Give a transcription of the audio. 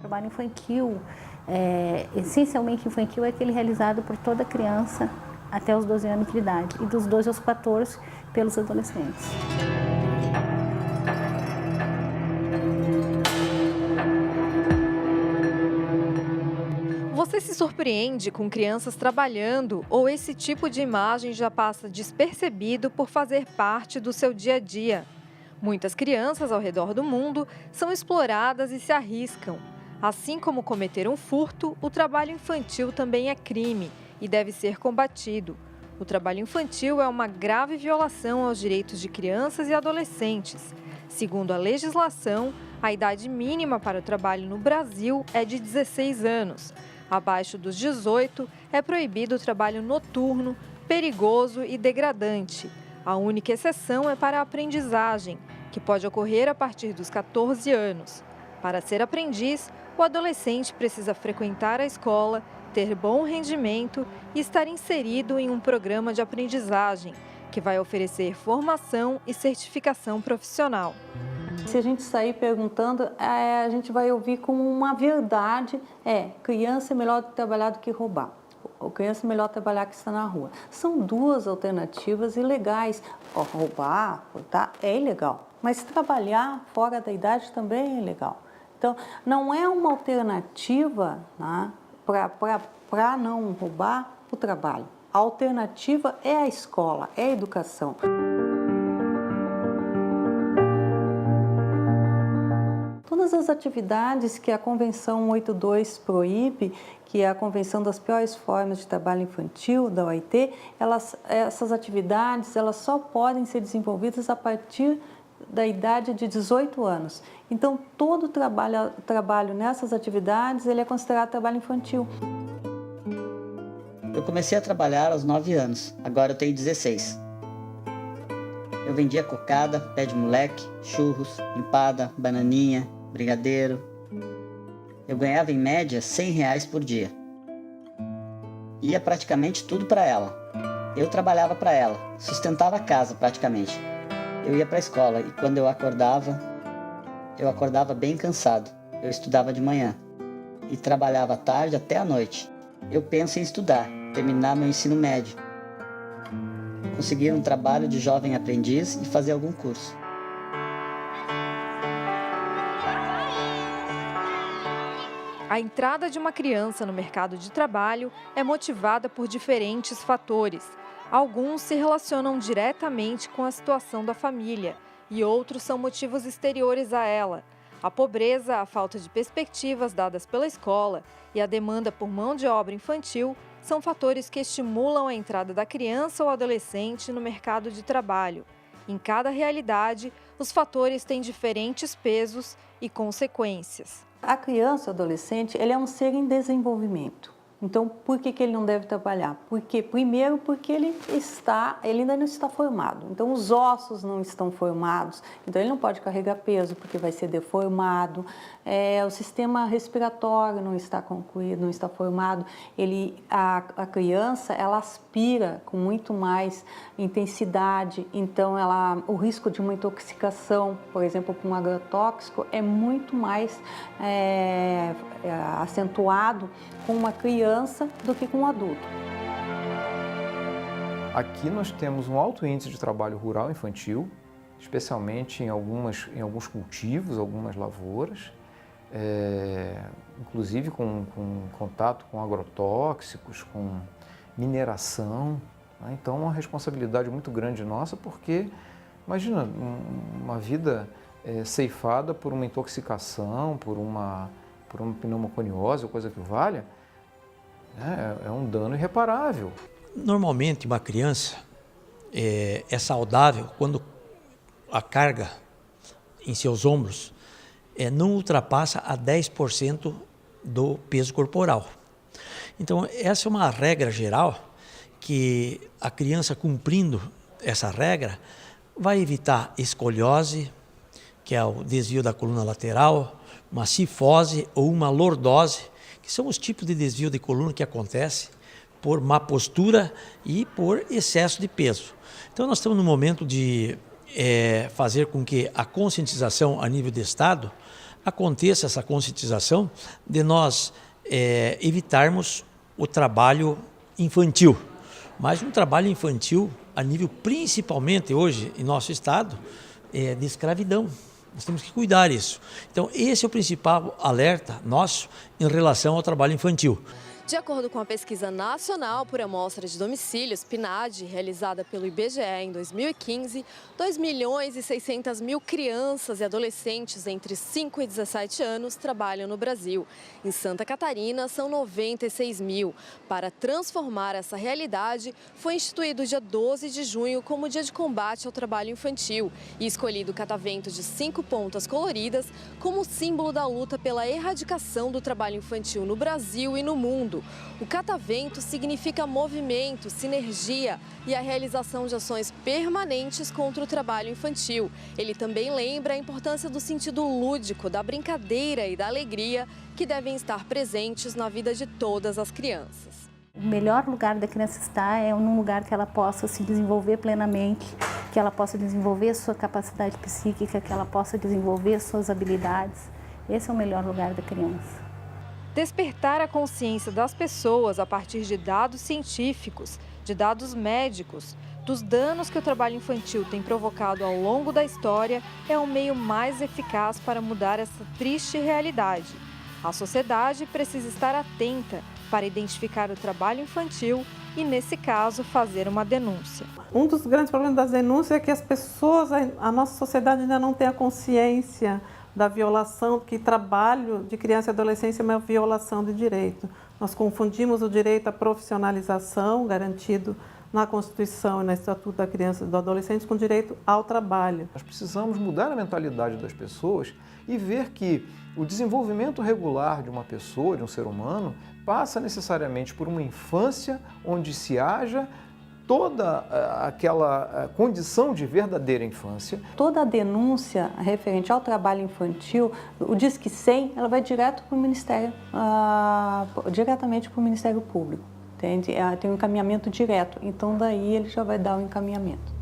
trabalho infantil, essencialmente infantil, é aquele realizado por toda criança até os 12 anos de idade e dos 12 aos 14 pelos adolescentes. Você se surpreende com crianças trabalhando ou esse tipo de imagem já passa despercebido por fazer parte do seu dia a dia? Muitas crianças ao redor do mundo são exploradas e se arriscam. Assim como cometer um furto, o trabalho infantil também é crime e deve ser combatido. O trabalho infantil é uma grave violação aos direitos de crianças e adolescentes. Segundo a legislação, a idade mínima para o trabalho no Brasil é de 16 anos. Abaixo dos 18, é proibido o trabalho noturno, perigoso e degradante. A única exceção é para a aprendizagem, que pode ocorrer a partir dos 14 anos. Para ser aprendiz, o adolescente precisa frequentar a escola, ter bom rendimento e estar inserido em um programa de aprendizagem, que vai oferecer formação e certificação profissional. Se a gente sair perguntando, a gente vai ouvir como uma verdade, criança é melhor trabalhar do que roubar. Ou criança é melhor trabalhar que estar na rua. São duas alternativas ilegais. Roubar, furtar é ilegal, mas trabalhar fora da idade também é ilegal. Então, não é uma alternativa, né, para não roubar o trabalho. A alternativa é a escola, é a educação. Todas as atividades que a Convenção 82 proíbe, que é a Convenção das Piores Formas de Trabalho Infantil, da OIT, essas atividades só podem ser desenvolvidas a partir da idade de 18 anos. Então, todo trabalho nessas atividades ele é considerado trabalho infantil. Eu comecei a trabalhar aos 9 anos, agora eu tenho 16. Eu vendia cocada, pé de moleque, churros, empada, bananinha, brigadeiro. Eu ganhava em média R$100 por dia. Ia praticamente tudo para ela. Eu trabalhava para ela, sustentava a casa praticamente. Eu ia para a escola e quando eu acordava bem cansado. Eu estudava de manhã e trabalhava à tarde até à noite. Eu penso em estudar, terminar meu ensino médio, conseguir um trabalho de jovem aprendiz e fazer algum curso. A entrada de uma criança no mercado de trabalho é motivada por diferentes fatores. Alguns se relacionam diretamente com a situação da família e outros são motivos exteriores a ela. A pobreza, a falta de perspectivas dadas pela escola e a demanda por mão de obra infantil são fatores que estimulam a entrada da criança ou adolescente no mercado de trabalho. Em cada realidade, os fatores têm diferentes pesos e consequências. A criança ou adolescente, ele é um ser em desenvolvimento. Então, por que ele não deve trabalhar? Primeiro, porque ele ainda não está formado. Então, os ossos não estão formados. Então, ele não pode carregar peso, porque vai ser deformado. O sistema respiratório não está concluído, não está formado. A criança, ela aspira com muito mais intensidade. Então, o risco de uma intoxicação, por exemplo, com um agrotóxico, é muito mais acentuado com uma criança do que com um adulto. Aqui nós temos um alto índice de trabalho rural infantil, especialmente em alguns cultivos, algumas lavouras, inclusive com contato com agrotóxicos, com mineração. Né? Então, é uma responsabilidade muito grande nossa, porque, imagina, uma vida ceifada por uma intoxicação, por uma pneumoconiose ou coisa que valha, é um dano irreparável. Normalmente, uma criança é saudável quando a carga em seus ombros não ultrapassa a 10% do peso corporal. Então, essa é uma regra geral que a criança, cumprindo essa regra, vai evitar escoliose, que é o desvio da coluna lateral, uma cifose ou uma lordose, que são os tipos de desvio de coluna que acontece por má postura e por excesso de peso. Então, nós estamos no momento de fazer com que a conscientização a nível de Estado aconteça essa conscientização de nós evitarmos o trabalho infantil. Mas um trabalho infantil a nível, principalmente hoje, em nosso estado, de escravidão. Nós temos que cuidar disso. Então, esse é o principal alerta nosso em relação ao trabalho infantil. De acordo com a pesquisa nacional por amostra de domicílios, PNAD, realizada pelo IBGE em 2015, 2.600.000 crianças e adolescentes entre 5 e 17 anos trabalham no Brasil. Em Santa Catarina, são 96.000. Para transformar essa realidade, foi instituído o dia 12 de junho como Dia de Combate ao Trabalho Infantil e escolhido o catavento de 5 pontas coloridas como símbolo da luta pela erradicação do trabalho infantil no Brasil e no mundo. O catavento significa movimento, sinergia e a realização de ações permanentes contra o trabalho infantil. Ele também lembra a importância do sentido lúdico, da brincadeira e da alegria que devem estar presentes na vida de todas as crianças. O melhor lugar da criança estar é num lugar que ela possa se desenvolver plenamente, que ela possa desenvolver sua capacidade psíquica, que ela possa desenvolver suas habilidades. Esse é o melhor lugar da criança. Despertar a consciência das pessoas a partir de dados científicos, de dados médicos, dos danos que o trabalho infantil tem provocado ao longo da história é o meio mais eficaz para mudar essa triste realidade. A sociedade precisa estar atenta para identificar o trabalho infantil e, nesse caso, fazer uma denúncia. Um dos grandes problemas das denúncias é que as pessoas, a nossa sociedade ainda não tem a consciência da violação, que trabalho de criança e adolescência é uma violação de direito. Nós confundimos o direito à profissionalização, garantido na Constituição e no Estatuto da Criança e do Adolescente, com direito ao trabalho. Nós precisamos mudar a mentalidade das pessoas e ver que o desenvolvimento regular de uma pessoa, de um ser humano, passa necessariamente por uma infância onde se haja toda aquela condição de verdadeira infância. Toda a denúncia referente ao trabalho infantil, o Disque 100, ela vai direto para o Ministério, diretamente para o Ministério Público, entende? Tem um encaminhamento direto, então daí ele já vai dar o encaminhamento.